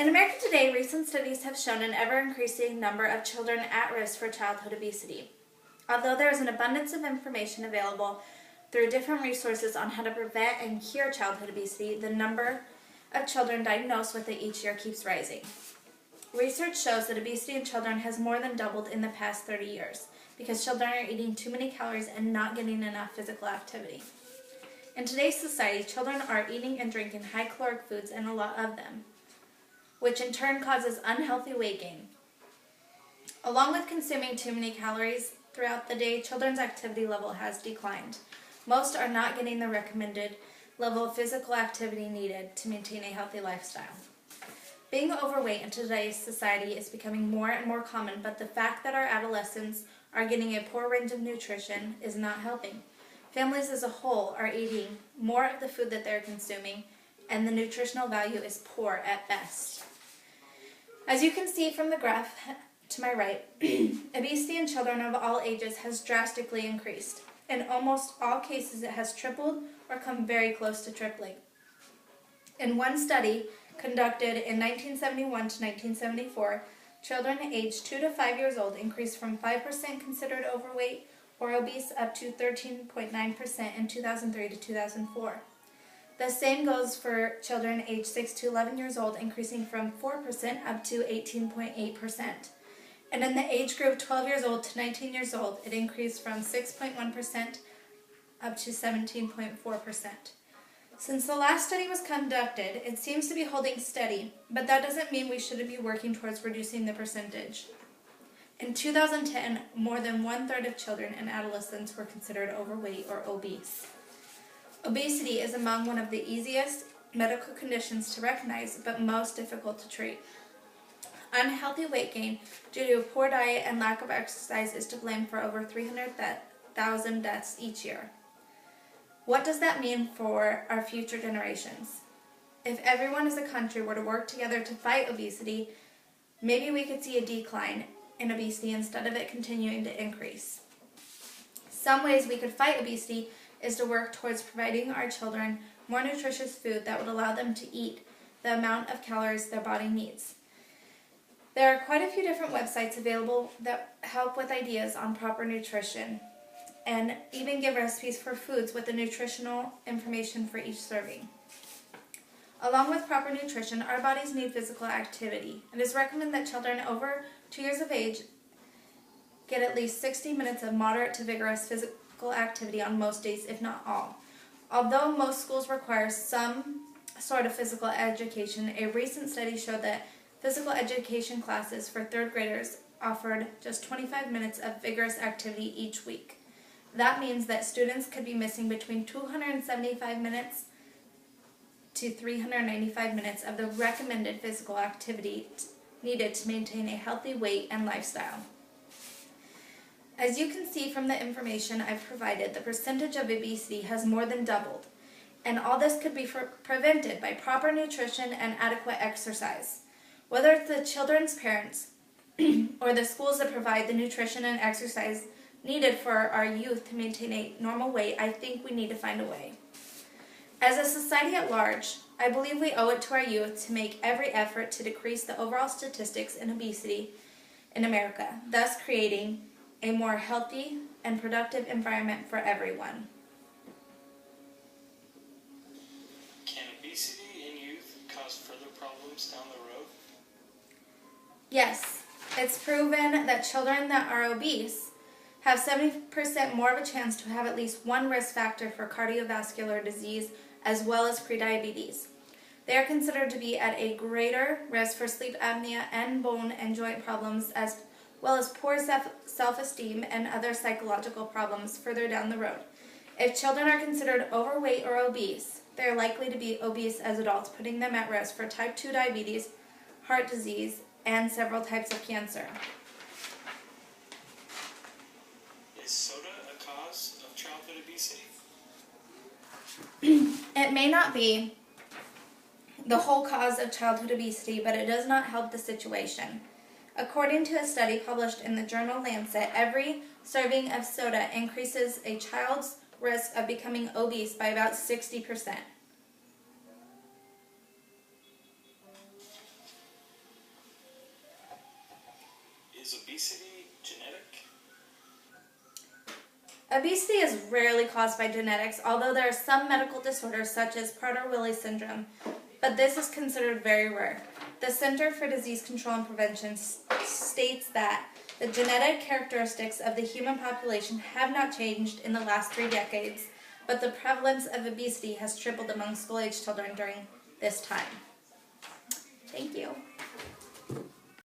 In America today, recent studies have shown an ever-increasing number of children at risk for childhood obesity. Although there is an abundance of information available through different resources on how to prevent and cure childhood obesity, the number of children diagnosed with it each year keeps rising. Research shows that obesity in children has more than doubled in the past 30 years because children are eating too many calories and not getting enough physical activity. In today's society, children are eating and drinking high-caloric foods, and a lot of them, which in turn causes unhealthy weight gain. Along with consuming too many calories throughout the day, children's activity level has declined. Most are not getting the recommended level of physical activity needed to maintain a healthy lifestyle. Being overweight in today's society is becoming more and more common, but the fact that our adolescents are getting a poor range of nutrition is not helping. Families as a whole are eating more of the food that they're consuming, and the nutritional value is poor at best. As you can see from the graph to my right, obesity in children of all ages has drastically increased. In almost all cases, it has tripled or come very close to tripling. In one study conducted in 1971 to 1974, children aged 2 to 5 years old increased from 5% considered overweight or obese up to 13.9% in 2003 to 2004. The same goes for children aged 6 to 11 years old, increasing from 4% up to 18.8%. And in the age group 12 years old to 19 years old, it increased from 6.1% up to 17.4%. Since the last study was conducted, it seems to be holding steady, but that doesn't mean we shouldn't be working towards reducing the percentage. In 2010, more than 1/3 of children and adolescents were considered overweight or obese. Obesity is among one of the easiest medical conditions to recognize, but most difficult to treat. Unhealthy weight gain due to a poor diet and lack of exercise is to blame for over 300,000 deaths each year. What does that mean for our future generations? If everyone as a country were to work together to fight obesity, maybe we could see a decline in obesity instead of it continuing to increase. Some ways we could fight obesity is to work towards providing our children more nutritious food that would allow them to eat the amount of calories their body needs. There are quite a few different websites available that help with ideas on proper nutrition and even give recipes for foods with the nutritional information for each serving. Along with proper nutrition, our bodies need physical activity. It is recommended that children over 2 years of age get at least 60 minutes of moderate to vigorous physical activity on most days, if not all. Although most schools require some sort of physical education, a recent study showed that physical education classes for 3rd graders offered just 25 minutes of vigorous activity each week. That means that students could be missing between 275 minutes to 395 minutes of the recommended physical activity needed to maintain a healthy weight and lifestyle. As you can see from the information I've provided, the percentage of obesity has more than doubled, and all this could be prevented by proper nutrition and adequate exercise. Whether it's the children's parents or the schools that provide the nutrition and exercise needed for our youth to maintain a normal weight, I think we need to find a way. As a society at large, I believe we owe it to our youth to make every effort to decrease the overall statistics in obesity in America, thus creating a more healthy and productive environment for everyone. Can obesity in youth cause further problems down the road? Yes, it's proven that children that are obese have 70% more of a chance to have at least one risk factor for cardiovascular disease as well as prediabetes. They are considered to be at a greater risk for sleep apnea and bone and joint problems as well as poor self-esteem and other psychological problems further down the road. If children are considered overweight or obese, they are likely to be obese as adults, putting them at risk for type 2 diabetes, heart disease, and several types of cancer. Is soda a cause of childhood obesity? It may not be the whole cause of childhood obesity, but it does not help the situation. According to a study published in the journal Lancet, every serving of soda increases a child's risk of becoming obese by about 60%. Is obesity genetic? Obesity is rarely caused by genetics, although there are some medical disorders such as Prader-Willi syndrome, but this is considered very rare. The Center for Disease Control and Prevention states that the genetic characteristics of the human population have not changed in the last 3 decades, but the prevalence of obesity has tripled among school-age children during this time. Thank you.